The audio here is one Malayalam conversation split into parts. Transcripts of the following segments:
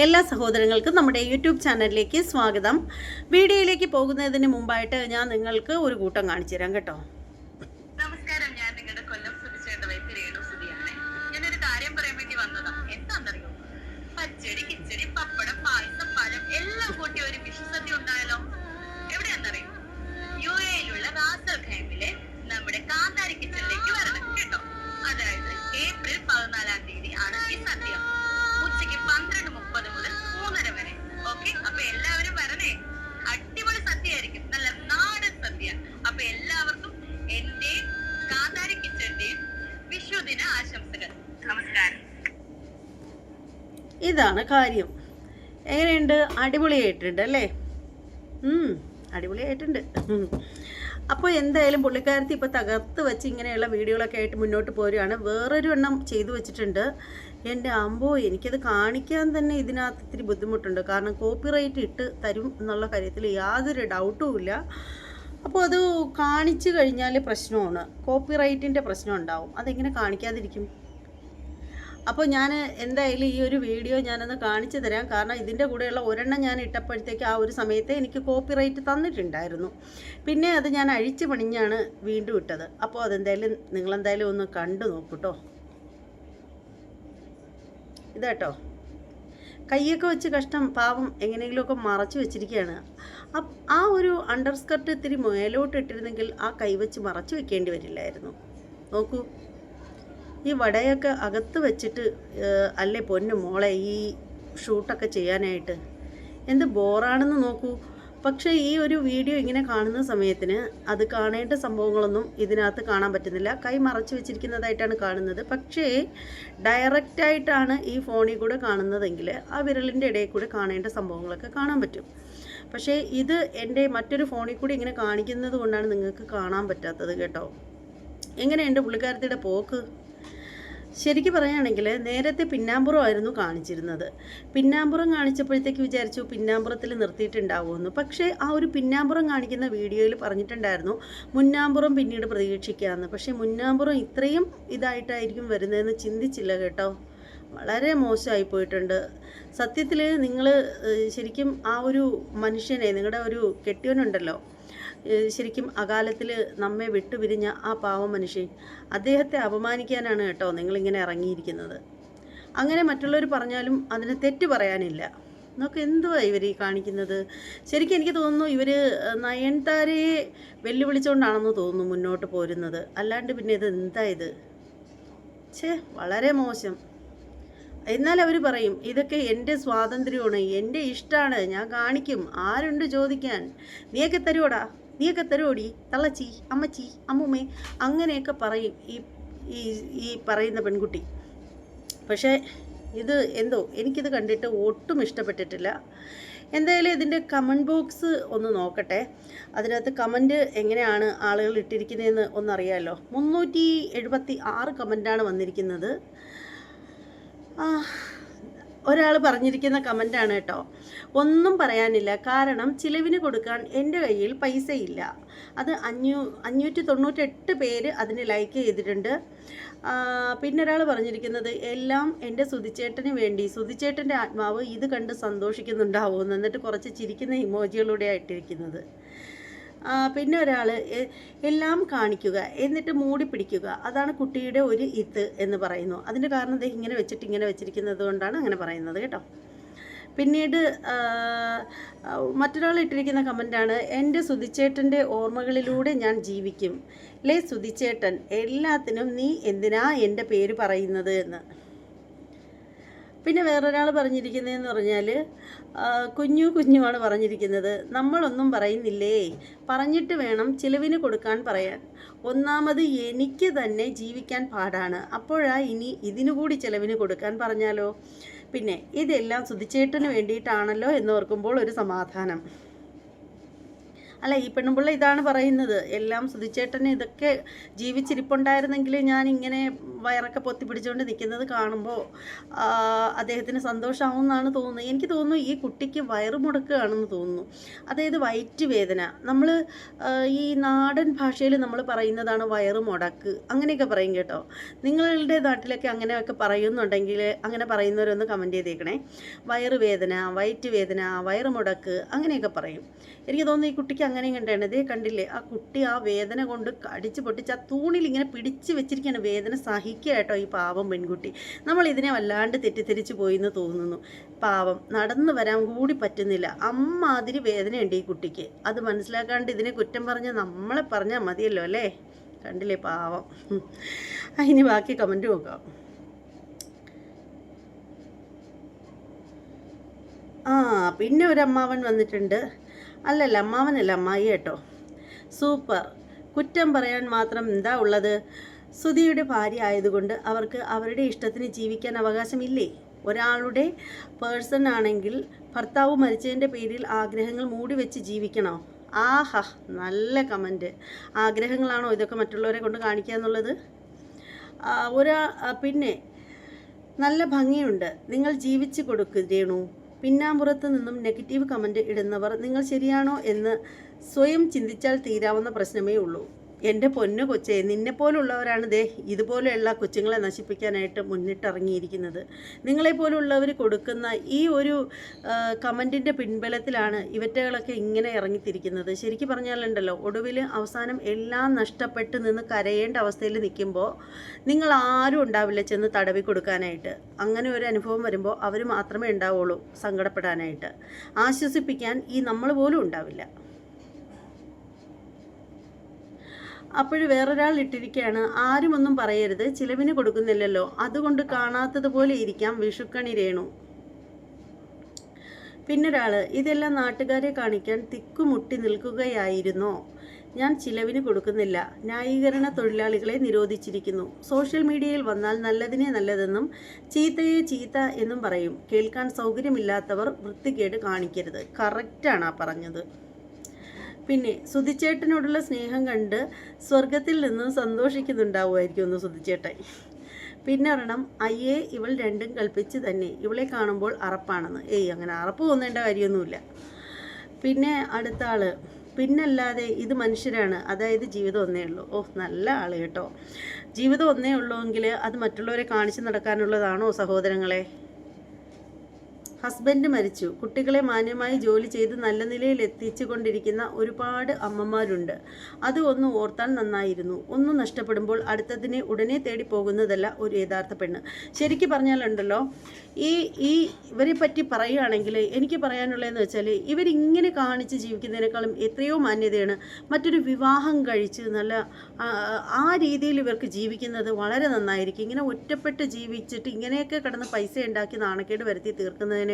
എല്ലാ സഹോദരങ്ങൾക്കും നമ്മുടെ യൂട്യൂബ് ചാനലിലേക്ക് സ്വാഗതം. വീഡിയോയിലേക്ക് പോകുന്നതിന് മുമ്പായിട്ട് ഞാൻ നിങ്ങൾക്ക് ഒരു കൂട്ടം കാണിച്ചു തരാം കേട്ടോ. നമസ്കാരം, ഞാൻ നിങ്ങളുടെ കൊല്ലം സുധിച്ചേട്ട വൈദ്യ രേണു സുധിയാണ്. ഞാനൊരു കാര്യം പറയാൻ വേണ്ടി വന്നതാ. എന്താണെന്നറിയോ? പച്ചടി, കിച്ചടി, പപ്പടം, പായസം, പഴം എല്ലാം കൂട്ടി ഒരു വിഷുസദ്യ ഉണ്ടായാലോ? എവിടെയാണെന്നറിയോ? UAE-യിലുള്ള റാസൽ ഖൈമിലെ നമ്മുടെ കാന്താരി കിച്ചണിലേക്ക് വരണം കേട്ടോ. അതായത് ഏപ്രിൽ 14-ാം തീയതി ആണ് ഈ സദ്യ. ഉച്ചയ്ക്ക് 12:30 മുതൽ 3:30 വരെ. ഓക്കെ, അപ്പൊ എല്ലാവരും വരണേ. അടിപൊളി സദ്യ ആയിരിക്കും, നല്ല നാടൻ സദ്യ. അപ്പൊ എല്ലാവർക്കും എന്റെ കാന്താരി കിച്ചന്റെയും വിഷുദിന ആശംസകൾ. നമസ്കാരം. ഇതാണ് കാര്യം. എങ്ങനെയുണ്ട്? അടിപൊളിയായിട്ടുണ്ട് അല്ലേ? അടിപൊളിയായിട്ടുണ്ട്. അപ്പോൾ എന്തായാലും പുള്ളിക്കാരത്തി ഇപ്പോൾ തകർത്ത് വെച്ച് ഇങ്ങനെയുള്ള വീഡിയോകളൊക്കെ ആയിട്ട് മുന്നോട്ട് പോരുകയാണ്. വേറൊരു എണ്ണം ചെയ്തു വെച്ചിട്ടുണ്ട്. എൻ്റെ അമ്പോ, എനിക്കത് കാണിക്കാൻ തന്നെ ഇതിനകത്ത് ഇത്തിരി ബുദ്ധിമുട്ടുണ്ട്. കാരണം കോപ്പിറൈറ്റ് ഇട്ട് തരും എന്നുള്ള കാര്യത്തിൽ യാതൊരു ഡൗട്ടും ഇല്ല. അപ്പോൾ അത് കാണിച്ചു കഴിഞ്ഞാൽ പ്രശ്നമാണ്, കോപ്പിറൈറ്റിൻ്റെ പ്രശ്നം ഉണ്ടാവും. അതെങ്ങനെ കാണിക്കാതിരിക്കും? അപ്പോൾ ഞാൻ എന്തായാലും ഈ ഒരു വീഡിയോ ഞാനൊന്ന് കാണിച്ചു തരാം. കാരണം ഇതിൻ്റെ കൂടെയുള്ള ഒരെണ്ണം ഞാൻ ഇട്ടപ്പോഴത്തേക്ക് ആ ഒരു സമയത്ത് എനിക്ക് കോപ്പിറൈറ്റ് തന്നിട്ടുണ്ടായിരുന്നു. പിന്നെ അത് ഞാൻ അഴിച്ചു പണിഞ്ഞാണ് വീണ്ടും ഇട്ടത്. അപ്പോൾ അതെന്തായാലും നിങ്ങളെന്തായാലും ഒന്ന് കണ്ടു നോക്കൂട്ടോ. ഇതാട്ടോ, കൈയൊക്കെ വെച്ച് കഷ്ടം, പാവം എങ്ങനെയെങ്കിലുമൊക്കെ മറച്ചു വെച്ചിരിക്കുകയാണ്. ആ ഒരു അണ്ടർ സ്കർട്ട് ഇത്തിരി മേലോട്ട് ഇട്ടിരുന്നെങ്കിൽ ആ കൈ വെച്ച് മറച്ചു വെക്കേണ്ടി വരില്ലായിരുന്നു. നോക്കൂ, ഈ വടയൊക്കെ അകത്ത് വെച്ചിട്ട് അല്ലേ പൊന്നു മോളെ ഈ ഷൂട്ടൊക്കെ ചെയ്യാനായിട്ട് എന്ത് ബോറാണെന്ന് നോക്കൂ. പക്ഷേ ഈ ഒരു വീഡിയോ ഇങ്ങനെ കാണുന്ന സമയത്തിന് അത് കാണേണ്ട സംഭവങ്ങളൊന്നും ഇതിനകത്ത് കാണാൻ പറ്റുന്നില്ല. കൈ മറച്ചു വെച്ചിരിക്കുന്നതായിട്ടാണ് കാണുന്നത്. പക്ഷേ ഡയറക്റ്റായിട്ടാണ് ഈ ഫോണിൽ കൂടെ കാണുന്നതെങ്കിൽ ആ വിരലിൻ്റെ ഇടയിൽ കൂടെ കാണേണ്ട സംഭവങ്ങളൊക്കെ കാണാൻ പറ്റും. പക്ഷേ ഇത് എൻ്റെ മറ്റൊരു ഫോണിൽ കൂടി ഇങ്ങനെ കാണിക്കുന്നത് കൊണ്ടാണ് നിങ്ങൾക്ക് കാണാൻ പറ്റാത്തത് കേട്ടോ. എങ്ങനെയുണ്ട് പുള്ളിക്കാരത്തിയുടെ പോക്ക്? ശരിക്കും പറയുകയാണെങ്കിൽ നേരത്തെ പിന്നാമ്പുറമായിരുന്നു കാണിച്ചിരുന്നത്. പിന്നാമ്പുറം കാണിച്ചപ്പോഴത്തേക്ക് വിചാരിച്ചു പിന്നാമ്പുറത്തിൽ നിർത്തിയിട്ടുണ്ടാവുമെന്ന്. പക്ഷേ ആ ഒരു പിന്നാമ്പുറം കാണിക്കുന്ന വീഡിയോയിൽ പറഞ്ഞിട്ടുണ്ടായിരുന്നു മുന്നാമ്പുറം പിന്നീട് പ്രതീക്ഷിക്കാമെന്ന്. പക്ഷേ മുന്നാമ്പുറം ഇത്രയും ഇതായിട്ടായിരിക്കും വരുന്നതെന്ന് ചിന്തിച്ചില്ല കേട്ടോ. വളരെ മോശമായി പോയിട്ടുണ്ട് സത്യത്തിൽ. നിങ്ങൾ ശരിക്കും ആ ഒരു മനുഷ്യനെ, നിങ്ങളുടെ ഒരു കെട്ടിയവനുണ്ടല്ലോ, ശരിക്കും അകാലത്തിൽ നമ്മെ വിട്ടുപിരിഞ്ഞ ആ പാവ മനുഷ്യൻ, അദ്ദേഹത്തെ അപമാനിക്കാനാണ് കേട്ടോ നിങ്ങളിങ്ങനെ ഇറങ്ങിയിരിക്കുന്നത്. അങ്ങനെ മറ്റുള്ളവർ പറഞ്ഞാലും അതിന് തെറ്റ് പറയാനില്ല. നമുക്ക് എന്തുവാ ഇവർ ഈ കാണിക്കുന്നത്? ശരിക്കും എനിക്ക് തോന്നുന്നു ഇവർ നയൻതാരയെ വെല്ലുവിളിച്ചുകൊണ്ടാണെന്ന് തോന്നുന്നു മുന്നോട്ട് പോരുന്നത്. അല്ലാണ്ട് പിന്നെ ഇത് എന്താ ഇത്? വളരെ മോശം. എന്നാൽ അവർ പറയും ഇതൊക്കെ എൻ്റെ സ്വാതന്ത്ര്യമാണ്, എൻ്റെ ഇഷ്ടമാണ്, ഞാൻ കാണിക്കും, ആരുണ്ട് ചോദിക്കാൻ, നീയൊക്കെ തരുവോടാ, നീയൊക്കെ തരുവോടി, തള്ളച്ചി, അമ്മച്ചി, അമ്മൂമ്മേ, അങ്ങനെയൊക്കെ പറയും ഈ പറയുന്ന പെൺകുട്ടി. പക്ഷേ ഇത് എന്തോ എനിക്കിത് കണ്ടിട്ട് ഒട്ടും ഇഷ്ടപ്പെട്ടിട്ടില്ല. എന്തായാലും ഇതിൻ്റെ കമൻറ്റ് ബോക്സ് ഒന്ന് നോക്കട്ടെ. അതിനകത്ത് കമൻറ്റ് എങ്ങനെയാണ് ആളുകൾ ഇട്ടിരിക്കുന്നതെന്ന് ഒന്നറിയാമല്ലോ. 376 കമൻറ്റാണ് വന്നിരിക്കുന്നത്. ഒരാൾ പറഞ്ഞിരിക്കുന്ന കമൻറ്റാണ് കേട്ടോ. ഒന്നും പറയാനില്ല, കാരണം ചിലവിന് കൊടുക്കാൻ എൻ്റെ കയ്യിൽ പൈസയില്ല. അത് 598 പേര് അതിന് ലൈക്ക് ചെയ്തിട്ടുണ്ട്. പിന്നെ ഒരാൾ പറഞ്ഞിരിക്കുന്നത് എല്ലാം എൻ്റെ സുധിച്ചേട്ടന് വേണ്ടി, സുധിച്ചേട്ടൻ്റെ ആത്മാവ് ഇത് കണ്ട് സന്തോഷിക്കുന്നുണ്ടാവുമെന്ന്. എന്നിട്ട് കുറച്ച് ചിരിക്കുന്ന ഇമോജികളൂടെ ആയിട്ടിരിക്കുന്നത്. പിന്നെ ഒരാൾ എല്ലാം കാണിക്കുക എന്നിട്ട് മൂടി പിടിക്കുക, അതാണ് കുട്ടിയുടെ ഒരു ഇത് എന്ന് പറയുന്നു. അതിൻ്റെ കാരണം ഇങ്ങനെ വെച്ചിട്ട് ഇങ്ങനെ വെച്ചിരിക്കുന്നത് കൊണ്ടാണ് അങ്ങനെ പറയുന്നത് കേട്ടോ. പിന്നീട് മറ്റൊരാൾ ഇട്ടിരിക്കുന്ന കമൻറ്റാണ് എൻ്റെ സുധിച്ചേട്ടൻ്റെ ഓർമ്മകളിലൂടെ ഞാൻ ജീവിക്കും. ലേ സുധിച്ചേട്ടൻ, എല്ലാത്തിനും നീ എന്തിനാ എൻ്റെ പേര് പറയുന്നത് എന്ന്. പിന്നെ വേറൊരാൾ പറഞ്ഞിരിക്കുന്നതെന്ന് പറഞ്ഞാൽ കുഞ്ഞുമാണ് പറഞ്ഞിരിക്കുന്നത്. നമ്മളൊന്നും പറയുന്നില്ലേ, പറഞ്ഞിട്ട് വേണം ചിലവിന് കൊടുക്കാൻ പറയാൻ. ഒന്നാമത് എനിക്ക് തന്നെ ജീവിക്കാൻ പാടാണ്, അപ്പോഴാ ഇനി ഇതിനുകൂടി ചിലവിന് കൊടുക്കാൻ പറഞ്ഞാലോ. പിന്നെ ഇതെല്ലാം സുധിച്ചേട്ടന് വേണ്ടിയിട്ടാണല്ലോ എന്നോർക്കുമ്പോൾ ഒരു സമാധാനം. അല്ല, ഈ പെണ്ണുമ്പിള്ള ഇതാണ് പറയുന്നത്, എല്ലാം സുധിച്ചേട്ടന് ഇതൊക്കെ ജീവിച്ചിരിപ്പുണ്ടായിരുന്നെങ്കിൽ ഞാൻ ഇങ്ങനെ വയറൊക്കെ പൊത്തി പിടിച്ചുകൊണ്ട് നിൽക്കുന്നത് കാണുമ്പോൾ അദ്ദേഹത്തിന് സന്തോഷമാവും എന്നാണ് തോന്നുന്നത്. എനിക്ക് തോന്നുന്നു ഈ കുട്ടിക്ക് വയറ് മുടക്കുകയാണെന്ന് തോന്നുന്നു. അതായത് വയറ്റ് വേദന, നമ്മൾ ഈ നാടൻ ഭാഷയിൽ നമ്മൾ പറയുന്നതാണ് വയറ് മുടക്ക്, അങ്ങനെയൊക്കെ പറയും കേട്ടോ. നിങ്ങളുടെ നാട്ടിലൊക്കെ അങ്ങനെയൊക്കെ പറയുന്നുണ്ടെങ്കിൽ അങ്ങനെ പറയുന്നവരൊന്ന് കമൻറ്റ് ചെയ്തേക്കണേ. വയറ് വേദന, വയറ്റ് വേദന, വയറ് മുടക്ക് അങ്ങനെയൊക്കെ പറയും. എനിക്ക് തോന്നുന്നു ഈ കുട്ടിക്ക് അങ്ങനെയും കണ്ടാണ്. ഇതേ കണ്ടില്ലേ, ആ കുട്ടി ആ വേദന കൊണ്ട് അടിച്ച് പൊട്ടിച്ച് ആ തൂണിൽ ഇങ്ങനെ പിടിച്ച് വെച്ചിരിക്കുകയാണ്. വേദന സഹിക്കുക കേട്ടോ ഈ പാവം പെൺകുട്ടി. നമ്മൾ ഇതിനെ വല്ലാണ്ട് തെറ്റിദ്ധരിച്ച് പോയി എന്ന് തോന്നുന്നു. പാവം, നടന്നു വരാൻ കൂടി പറ്റുന്നില്ല, അമ്മാതിരി വേദനയുണ്ട് ഈ കുട്ടിക്ക്. അത് മനസ്സിലാക്കാണ്ട് ഇതിനെ കുറ്റം പറഞ്ഞ് നമ്മളെ പറഞ്ഞാൽ മതിയല്ലോ അല്ലേ. കണ്ടില്ലേ പാവം. ഇനി ബാക്കി കമൻറ്റ് നോക്കാം. പിന്നെ ഒരു അമ്മാവൻ വന്നിട്ടുണ്ട്. അല്ലല്ല, അമ്മാവനല്ല, അമ്മായി കേട്ടോ. സൂപ്പർ, കുറ്റം പറയാൻ മാത്രം എന്താ ഉള്ളത്? സുധിയുടെ ഭാര്യ ആയതുകൊണ്ട് അവർക്ക് അവരുടെ ഇഷ്ടത്തിന് ജീവിക്കാൻ അവകാശമില്ലേ? ഒരാളുടെ പേഴ്സൺ ആണെങ്കിൽ ഭർത്താവ് മരിച്ചതിൻ്റെ പേരിൽ ആഗ്രഹങ്ങൾ മൂടി വെച്ച് ജീവിക്കണോ? ആഹാ, നല്ല കമൻറ്റ്. ആഗ്രഹങ്ങളാണോ ഇതൊക്കെ മറ്റുള്ളവരെ കൊണ്ട് കാണിക്കുക എന്നുള്ളത്? പിന്നെ നല്ല ഭംഗിയുണ്ട്, നിങ്ങൾ ജീവിച്ച് കൊടുക്ക് രേണു. പിന്നാമ്പുറത്ത് നിന്നും നെഗറ്റീവ് കമൻറ്റ് ഇടുന്നവർ നിങ്ങൾ ശരിയാണോ എന്ന് സ്വയം ചിന്തിച്ചാൽ തീരാവുന്ന പ്രശ്നമേ ഉള്ളൂ. എൻ്റെ പൊന്നു കൊച്ചേ, നിന്നെപ്പോലുള്ളവരാണ് ഇതുപോലെയുള്ള കൊച്ചുങ്ങളെ നശിപ്പിക്കാനായിട്ട് മുന്നിട്ടിറങ്ങിയിരിക്കുന്നത്. നിങ്ങളെപ്പോലുള്ളവർ കൊടുക്കുന്ന ഈ ഒരു കമൻറ്റിൻ്റെ പിൻബലത്തിലാണ് ഇവറ്റകളൊക്കെ ഇങ്ങനെ ഇറങ്ങിത്തിരിക്കുന്നത്. ശരിക്കും പറഞ്ഞാലുണ്ടല്ലോ, ഒടുവിൽ അവസാനം എല്ലാം നഷ്ടപ്പെട്ട് നിന്ന് കരയേണ്ട അവസ്ഥയിൽ നിൽക്കുമ്പോൾ നിങ്ങൾ ആരും ഉണ്ടാവില്ല ചെന്ന് തടവി കൊടുക്കാനായിട്ട്. അങ്ങനെ ഒരു അനുഭവം വരുമ്പോൾ അവർ മാത്രമേ ഉണ്ടാവുള്ളൂ സങ്കടപ്പെടാനായിട്ട്. ആശ്വസിപ്പിക്കാൻ ഈ നമ്മൾ പോലും ഉണ്ടാവില്ല. അപ്പോൾ വേറൊരാൾ ഇട്ടിരിക്കുകയാണ്, ആരും ഒന്നും പറയരുത്, ചിലവിന് കൊടുക്കുന്നില്ലല്ലോ, അതുകൊണ്ട് കാണാത്തതുപോലെ ഇരിക്കാം വിഷുക്കണി രേണു. പിന്നൊരാൾ, ഇതെല്ലാം നാട്ടുകാരെ കാണിക്കാൻ തിക്കുമുട്ടി നിൽക്കുകയായിരുന്നോ? ഞാൻ ചിലവിന് കൊടുക്കുന്നില്ല, ന്യായീകരണ തൊഴിലാളികളെ നിരോധിച്ചിരിക്കുന്നു. സോഷ്യൽ മീഡിയയിൽ വന്നാൽ നല്ലതിനെ നല്ലതെന്നും ചീത്തയെ ചീത്ത എന്നും പറയും. കേൾക്കാൻ സൗകര്യമില്ലാത്തവർ വൃത്തികേട് കാണിക്കരുത്. കറക്റ്റാണ് ആ പറഞ്ഞത്. പിന്നെ സുധിച്ചേട്ടനോടുള്ള സ്നേഹം കണ്ട് സ്വർഗത്തിൽ നിന്നും സന്തോഷിക്കുന്നുണ്ടാവുമായിരിക്കും ഒന്ന് സുധിച്ചേട്ടൻ. പിന്നെ ഒരെണ്ണം, അയ്യേ ഇവൾ രണ്ടും കൽപ്പിച്ച് തന്നെ, ഇവളെ കാണുമ്പോൾ അറപ്പാണെന്ന്. അങ്ങനെ അറപ്പ് തോന്നേണ്ട കാര്യമൊന്നുമില്ല. പിന്നെ അടുത്ത ആൾ, പിന്നല്ലാതെ ഇത് മനുഷ്യരാണ്, അതായത് ജീവിതം ഒന്നേ ഉള്ളൂ. നല്ല ആൾ കേട്ടോ. ജീവിതം ഒന്നേ ഉള്ളൂ എങ്കിൽ അത് മറ്റുള്ളവരെ കാണിച്ചു നടക്കാനുള്ളതാണോ സഹോദരങ്ങളെ? ഹസ്ബൻഡ് മരിച്ചു, കുട്ടികളെ മാന്യമായി ജോലി ചെയ്ത് നല്ല നിലയിൽ എത്തിച്ചു കൊണ്ടിരിക്കുന്ന ഒരുപാട് അമ്മമാരുണ്ട്. അത് ഒന്ന് ഓർത്താൽ നന്നായിരുന്നു. ഒന്നും നഷ്ടപ്പെടുമ്പോൾ അടുത്തതിനെ ഉടനെ തേടി പോകുന്നതല്ല ഒരു യഥാർത്ഥ പെണ്ണ്. ശരിക്കും പറഞ്ഞാലുണ്ടല്ലോ, ഈ ഇവരെ പറ്റി പറയുകയാണെങ്കിൽ എനിക്ക് പറയാനുള്ളതെന്ന് വെച്ചാൽ, ഇവരിങ്ങനെ കാണിച്ച് ജീവിക്കുന്നതിനേക്കാളും എത്രയോ മാന്യതയാണ് മറ്റൊരു വിവാഹം കഴിച്ച് നല്ല ആ രീതിയിൽ ഇവർക്ക് ജീവിക്കുന്നത് വളരെ നന്നായിരിക്കും. ഇങ്ങനെ ഒറ്റപ്പെട്ട് ജീവിച്ചിട്ട് ഇങ്ങനെയൊക്കെ കിടന്ന് പൈസ ഉണ്ടാക്കി നാണക്കേട് വരുത്തി തീർക്കുന്നതിനേക്കാളും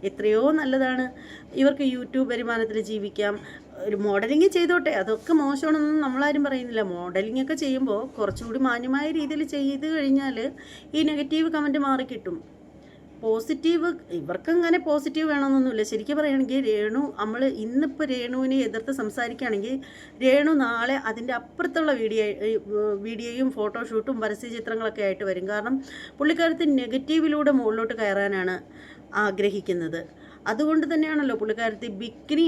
എത്രയോ നല്ലതാണ്. ഇവർക്ക് യൂട്യൂബ് വരുമാനത്തിൽ ജീവിക്കാം. ഒരു മോഡലിംഗ് ചെയ്തോട്ടെ, അതൊക്കെ മോശമാണെന്നൊന്നും നമ്മളാരും പറയുന്നില്ല. മോഡലിംഗ് ഒക്കെ ചെയ്യുമ്പോൾ കുറച്ചുകൂടി മാന്യമായ രീതിയിൽ ചെയ്ത് കഴിഞ്ഞാൽ ഈ നെഗറ്റീവ് കമൻറ്റ് മാറിക്കിട്ടും. പോസിറ്റീവ്, ഇവർക്കങ്ങനെ പോസിറ്റീവ് വേണമെന്നൊന്നുമില്ല. ശരിക്കും പറയുകയാണെങ്കിൽ രേണു, നമ്മൾ ഇന്നിപ്പോൾ രേണുവിനെ എതിർത്ത് സംസാരിക്കുകയാണെങ്കിൽ രേണു നാളെ അതിൻ്റെ അപ്പുറത്തുള്ള വീഡിയോയും ഫോട്ടോഷൂട്ടും പരസ്യ ചിത്രങ്ങളൊക്കെ ആയിട്ട് വരും. കാരണം പുള്ളിക്കാരത്തി നെഗറ്റീവിലൂടെ മുകളിലോട്ട് കയറാനാണ് ആഗ്രഹിക്കുന്നത്. അതുകൊണ്ട് തന്നെയാണല്ലോ പുള്ളിക്കാരത്തി ബിക്കിനി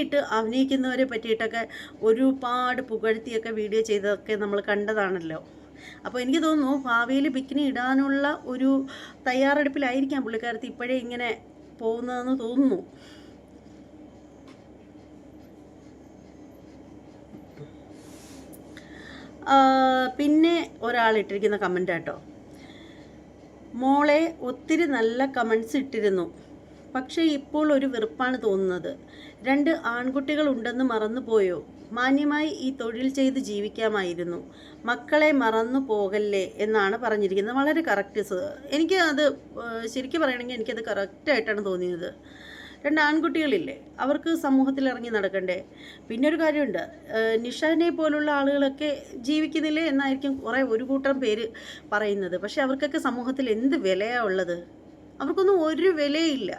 ഇട്ട് അഭിനയിക്കുന്നവരെ പറ്റിയിട്ടൊക്കെ ഒരുപാട് പുകഴ്ത്തിയൊക്കെ വീഡിയോ ചെയ്തതൊക്കെ നമ്മൾ കണ്ടതാണല്ലോ. അപ്പോൾ എനിക്ക് തോന്നുന്നു ഭാവിയിൽ ബിക്കിനി ഇടാനുള്ള ഒരു തയ്യാറെടുപ്പിലായിരിക്കാം പുള്ളിക്കാരത്തി ഇപ്പോഴേ ഇങ്ങനെ പോകുന്നതെന്ന് തോന്നുന്നു. പിന്നെ ഒരാളിട്ടിരിക്കുന്ന കമൻ്റ് കേട്ടോ, മോളെ ഒത്തിരി നല്ല കമൻസ് ഇട്ടിരുന്നു, പക്ഷേ ഇപ്പോൾ ഒരു വെറുപ്പാണ് തോന്നുന്നത്. 2 ആൺകുട്ടികൾ ഉണ്ടെന്ന് മറന്നുപോയോ? മാന്യമായി ഈ തൊഴിൽ ചെയ്ത് ജീവിക്കാമായിരുന്നു. മക്കളെ മറന്നു പോകല്ലേ എന്നാണ് പറഞ്ഞിരിക്കുന്നത്. വളരെ കറക്റ്റ്. എനിക്ക് അത് ശരിക്കും പറയണമെങ്കിൽ എനിക്കത് കറക്റ്റായിട്ടാണ് തോന്നിയത്. 2 ആൺകുട്ടികളില്ലേ, അവർക്ക് സമൂഹത്തിൽ ഇറങ്ങി നടക്കണ്ടേ? പിന്നെ ഒരു കാര്യമുണ്ട്, നിഷാനെ പോലുള്ള ആളുകളൊക്കെ ജീവിക്കുന്നില്ലേ എന്നായിരിക്കും ഒരു കൂട്ടം പേര് പറയുന്നത്. പക്ഷെ അവർക്കൊക്കെ സമൂഹത്തിൽ എന്ത് വിലയാണ് ഉള്ളത്? അവർക്കൊന്നും ഒരു വിലയില്ല.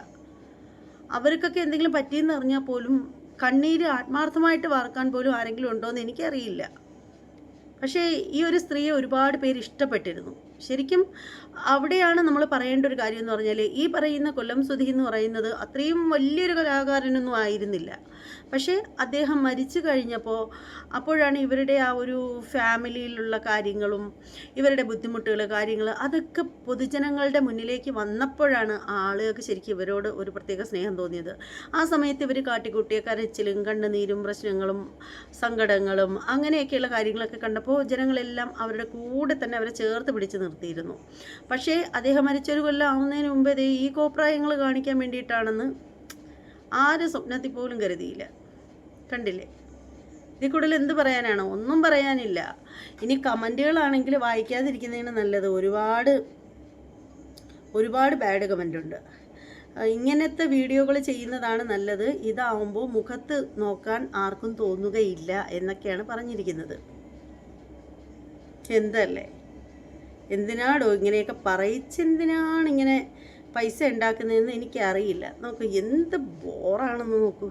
അവർക്കൊക്കെ എന്തെങ്കിലും പറ്റിയെന്ന് അറിഞ്ഞാൽ പോലും കണ്ണീര് ആത്മാർത്ഥമായിട്ട് വാർക്കാൻ പോലും ആരെങ്കിലും ഉണ്ടോ എന്ന് എനിക്കറിയില്ല. പക്ഷേ ഈ ഒരു സ്ത്രീയെ ഒരുപാട് പേര് ഇഷ്ടപ്പെട്ടിരുന്നു. ശരിക്കും അവിടെയാണ് നമ്മൾ പറയേണ്ട ഒരു കാര്യം എന്ന് പറഞ്ഞാൽ, ഈ പറയുന്ന കൊല്ലം സുധി എന്ന് പറയുന്നത് അത്രയും വലിയൊരു കലാകാരനൊന്നും ആയിരുന്നില്ല. പക്ഷേ അദ്ദേഹം മരിച്ചു കഴിഞ്ഞപ്പോൾ അപ്പോഴാണ് ഇവരുടെ ആ ഒരു ഫാമിലിയിലുള്ള കാര്യങ്ങളും ഇവരുടെ ബുദ്ധിമുട്ടുകൾ കാര്യങ്ങൾ അതൊക്കെ പൊതുജനങ്ങളുടെ മുന്നിലേക്ക് വന്നപ്പോഴാണ് ആളുകൾക്ക് ശരിക്കും ഇവരോട് ഒരു പ്രത്യേക സ്നേഹം തോന്നിയത്. ആ സമയത്ത് ഇവർ കാട്ടിക്കൂട്ടിയ കരച്ചിലും കണ്ണുനീരും പ്രശ്നങ്ങളും സങ്കടങ്ങളും അങ്ങനെയൊക്കെയുള്ള കാര്യങ്ങളൊക്കെ കണ്ടപ്പോൾ ജനങ്ങളെല്ലാം അവരുടെ കൂടെ തന്നെ അവരെ ചേർത്ത് പിടിച്ച് നിർത്തിയിരുന്നു. പക്ഷേ അദ്ദേഹം മരിച്ചൊരു കൊല്ലം ആവുന്നതിന് മുമ്പേ ഈ കോപ്രായങ്ങൾ കാണിക്കാൻ വേണ്ടിയിട്ടാണെന്ന് ആരും സ്വപ്നത്തിൽ പോലും കരുതിയില്ല. കണ്ടില്ലേ? ഇതിൽ കൂടുതൽ എന്ത് പറയാനാണ്? ഒന്നും പറയാനില്ല. ഇനി കമൻറ്റുകളാണെങ്കിൽ വായിക്കാതിരിക്കുന്നതാണ് നല്ലത്. ഒരുപാട് ബാഡ് കമൻ്റ് ഉണ്ട്. ഇങ്ങനത്തെ വീഡിയോകൾ ചെയ്യുന്നതാണ് നല്ലത്. ഇതാവുമ്പോൾ മുഖത്ത് നോക്കാൻ ആർക്കും തോന്നുകയില്ല എന്നൊക്കെയാണ് പറഞ്ഞിരിക്കുന്നത്. എന്തല്ലേ, എന്തിനാടോ ഇങ്ങനെയൊക്കെ പറയിച്ചെന്തിനാണ് ഇങ്ങനെ പൈസ ഉണ്ടാക്കുന്നതെന്ന് എനിക്കറിയില്ല. നോക്കൂ, എന്ത് ബോറാണെന്ന് നോക്കൂ.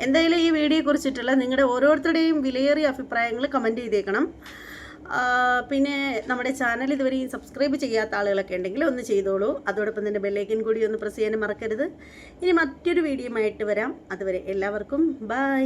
എന്തായാലും ഈ വീഡിയോയെ കുറിച്ചിട്ടുള്ള നിങ്ങളുടെ ഓരോരുത്തരുടെയും വിലയേറിയ അഭിപ്രായങ്ങൾ കമൻറ്റ് ചെയ്തേക്കണം. പിന്നെ നമ്മുടെ ചാനൽ ഇതുവരെയും സബ്സ്ക്രൈബ് ചെയ്യാത്ത ആളുകളൊക്കെ ഉണ്ടെങ്കിൽ ഒന്ന് ചെയ്തോളൂ. അതോടൊപ്പം തന്നെ ബെല്ലൈക്കൻ കൂടി ഒന്ന് പ്രസ് ചെയ്യാനും മറക്കരുത്. ഇനി മറ്റൊരു വീഡിയോയുമായിട്ട് വരാം. അതുവരെ എല്ലാവർക്കും ബൈ.